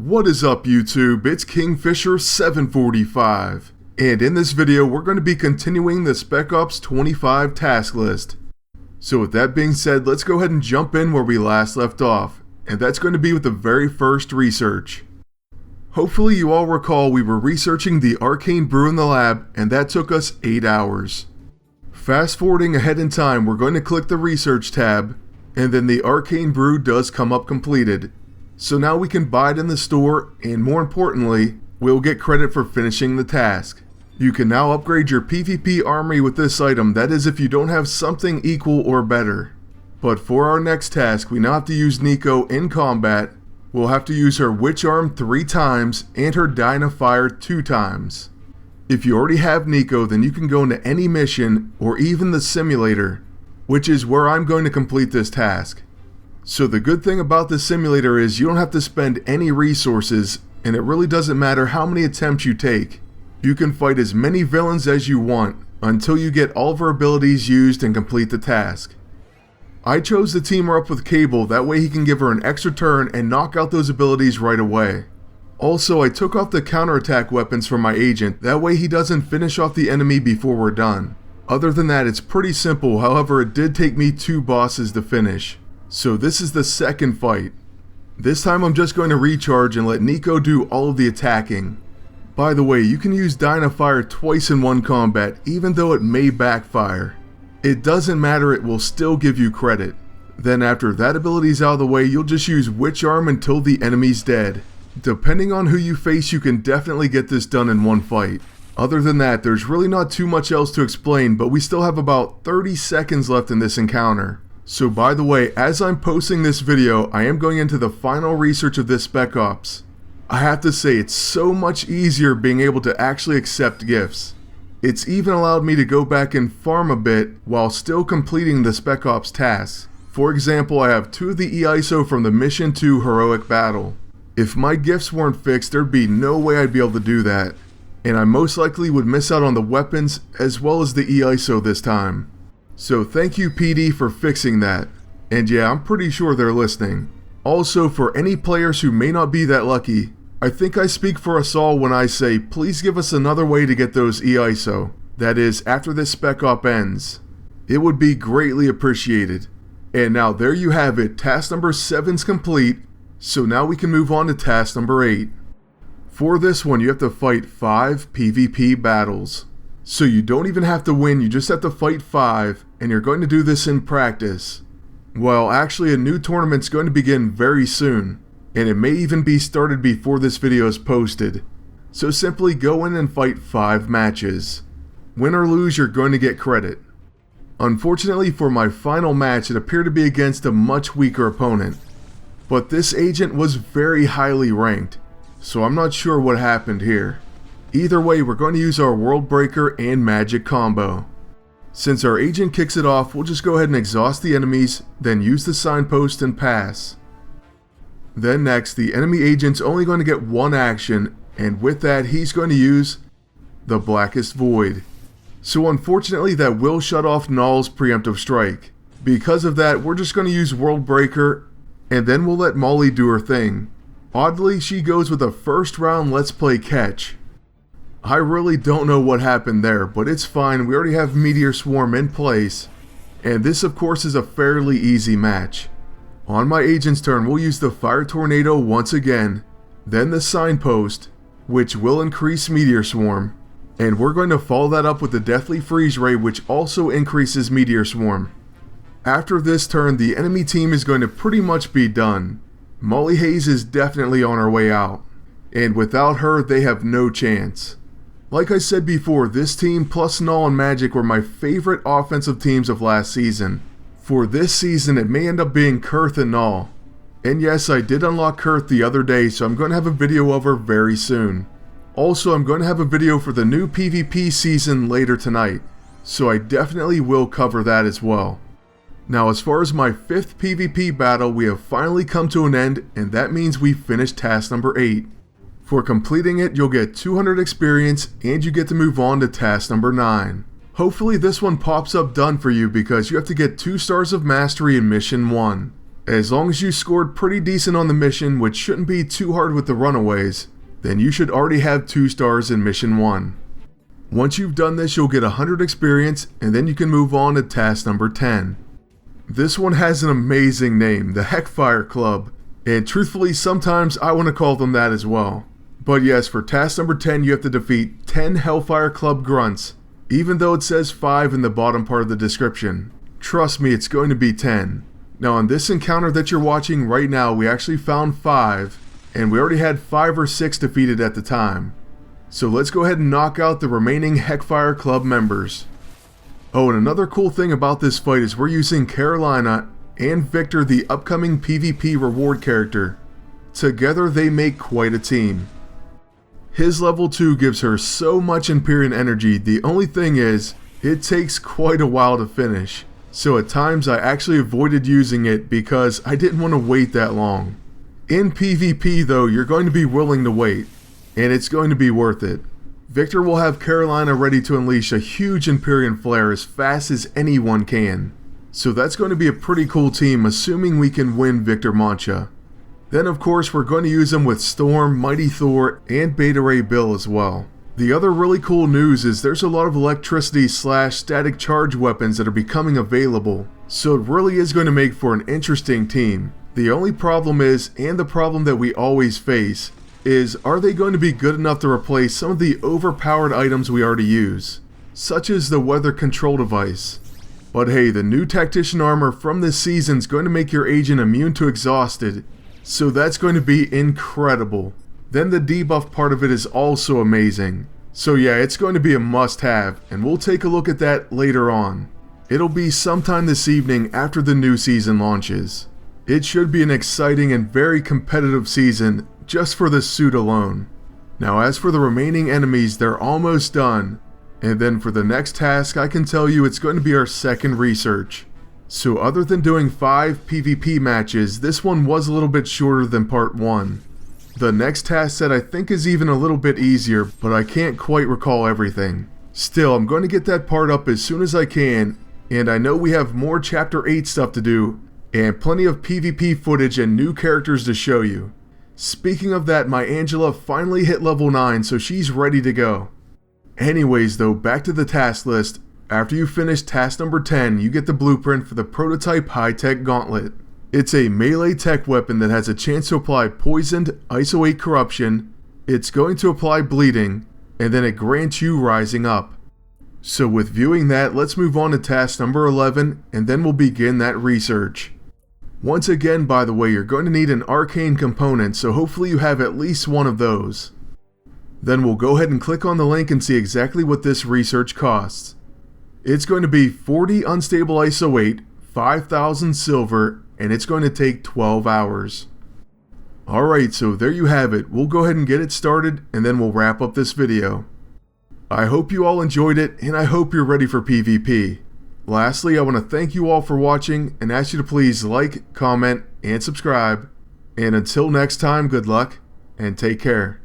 What is up YouTube? It's Kingfisher745, and in this video we're going to be continuing the Spec Ops 25 task list. So with that being said, let's go ahead and jump in where we last left off, and that's going to be with the very first research. Hopefully you all recall we were researching the arcane brew in the lab, and that took us 8 hours. Fast forwarding ahead in time, we're going to click the research tab, and then the arcane brew does come up completed. So now we can buy it in the store, and more importantly, we'll get credit for finishing the task. You can now upgrade your PvP armory with this item, that is if you don't have something equal or better. But for our next task, we now have to use Nico in combat. We'll have to use her Witch Arm 3 times and her Dinah Fire 2 times. If you already have Nico, then you can go into any mission or even the simulator, which is where I'm going to complete this task. So the good thing about this simulator is you don't have to spend any resources, and it really doesn't matter how many attempts you take. You can fight as many villains as you want until you get all of her abilities used and complete the task. I chose to team her up with Cable, that way he can give her an extra turn and knock out those abilities right away. Also, I took off the counterattack weapons for my agent, that way he doesn't finish off the enemy before we're done. Other than that, it's pretty simple, however it did take me 2 bosses to finish. So this is the second fight. This time I'm just going to recharge and let Nico do all of the attacking. By the way, you can use Dinah Fire twice in one combat, even though it may backfire. It doesn't matter, it will still give you credit. Then after that ability's out of the way, you'll just use Witch Arm until the enemy's dead. Depending on who you face, you can definitely get this done in one fight. Other than that, there's really not too much else to explain, but we still have about 30 seconds left in this encounter. So by the way, as I'm posting this video, I am going into the final research of this Spec Ops. I have to say, it's so much easier being able to actually accept gifts. It's even allowed me to go back and farm a bit while still completing the Spec Ops tasks. For example, I have 2 of the Iso-saur from the Mission 2 Heroic Battle. If my gifts weren't fixed, there'd be no way I'd be able to do that. And I most likely would miss out on the weapons as well as the Iso-saur this time. So thank you PD for fixing that. And yeah, I'm pretty sure they're listening. Also, for any players who may not be that lucky, I think I speak for us all when I say please give us another way to get those Iso-saur. That is, after this Spec Op ends. It would be greatly appreciated. And now there you have it, task number 7's complete, so now we can move on to task number 8. For this one you have to fight 5 PvP battles. So you don't even have to win, you just have to fight 5, and you're going to do this in practice. Well, actually a new tournament's going to begin very soon, and it may even be started before this video is posted. So simply go in and fight 5 matches. Win or lose, you're going to get credit. Unfortunately for my final match, it appeared to be against a much weaker opponent. But this agent was very highly ranked, so I'm not sure what happened here. Either way, we're going to use our World Breaker and Magic combo. Since our agent kicks it off, we'll just go ahead and exhaust the enemies, then use the signpost and pass. Then next, the enemy agent's only going to get 1 action, and with that he's going to use the Blackest Void. So unfortunately that will shut off Null's preemptive strike. Because of that, we're just going to use World Breaker, and then we'll let Molly do her thing. Oddly, she goes with a first round Let's Play catch. I really don't know what happened there, but it's fine, we already have Meteor Swarm in place, and this of course is a fairly easy match. On my agent's turn, we'll use the Fire Tornado once again, then the Signpost, which will increase Meteor Swarm, and we're going to follow that up with the Deathly Freeze Ray, which also increases Meteor Swarm. After this turn, the enemy team is going to pretty much be done. Molly Hayes is definitely on her way out, and without her, they have no chance. Like I said before, this team plus Null and Magic were my favorite offensive teams of last season. For this season, it may end up being Kurth and Null. And yes, I did unlock Kurth the other day, so I'm going to have a video of her very soon. Also, I'm going to have a video for the new PvP season later tonight, so I definitely will cover that as well. Now, as far as my 5th PvP battle, we have finally come to an end, and that means we finished task number 8. For completing it, you'll get 200 experience, and you get to move on to task number 9. Hopefully this one pops up done for you because you have to get 2 stars of mastery in mission 1. As long as you scored pretty decent on the mission, which shouldn't be too hard with the runaways, then you should already have 2 stars in mission 1. Once you've done this, you'll get 100 experience, and then you can move on to task number 10. This one has an amazing name, the Hellfire Club, and truthfully sometimes I want to call them that as well. But yes, for task number 10 you have to defeat 10 Hellfire Club grunts, even though it says 5 in the bottom part of the description. Trust me, it's going to be 10. Now in this encounter that you're watching right now, we actually found 5, and we already had 5 or 6 defeated at the time. So let's go ahead and knock out the remaining Hellfire Club members. Oh, and another cool thing about this fight is we're using Carolina and Victor, the upcoming PvP reward character. Together they make quite a team. His level 2 gives her so much Empyrean energy, the only thing is, it takes quite a while to finish. So at times I actually avoided using it because I didn't want to wait that long. In PvP though, you're going to be willing to wait, and it's going to be worth it. Victor will have Carolina ready to unleash a huge Empyrean flare as fast as anyone can. So that's going to be a pretty cool team, assuming we can win Victor Mancha. Then of course we're going to use them with Storm, Mighty Thor, and Beta Ray Bill as well. The other really cool news is there's a lot of electricity / static charge weapons that are becoming available, so it really is going to make for an interesting team. The only problem is, and the problem that we always face, is are they going to be good enough to replace some of the overpowered items we already use, such as the weather control device. But hey, the new tactician armor from this season is going to make your agent immune to exhausted, so that's going to be incredible. Then the debuff part of it is also amazing. So yeah, it's going to be a must-have, and we'll take a look at that later on. It'll be sometime this evening after the new season launches. It should be an exciting and very competitive season just for this suit alone. Now as for the remaining enemies, they're almost done. And then for the next task, I can tell you it's going to be our second research. So other than doing 5 PvP matches, this one was a little bit shorter than part 1. The next task set I think is even a little bit easier, but I can't quite recall everything. Still, I'm going to get that part up as soon as I can, and I know we have more Chapter 8 stuff to do, and plenty of PvP footage and new characters to show you. Speaking of that, my Angela finally hit level 9, so she's ready to go. Anyways though, back to the task list. After you finish task number 10, you get the blueprint for the prototype high-tech gauntlet. It's a melee tech weapon that has a chance to apply poisoned Iso-8 corruption, it's going to apply bleeding, and then it grants you rising up. So with viewing that, let's move on to task number 11, and then we'll begin that research. Once again, by the way, you're going to need an arcane component, so hopefully you have at least one of those. Then we'll go ahead and click on the link and see exactly what this research costs. It's going to be 40 unstable Iso-8, 5,000 silver, and it's going to take 12 hours. Alright, so there you have it. We'll go ahead and get it started, and then we'll wrap up this video. I hope you all enjoyed it, and I hope you're ready for PvP. Lastly, I want to thank you all for watching, and ask you to please like, comment, and subscribe. And until next time, good luck, and take care.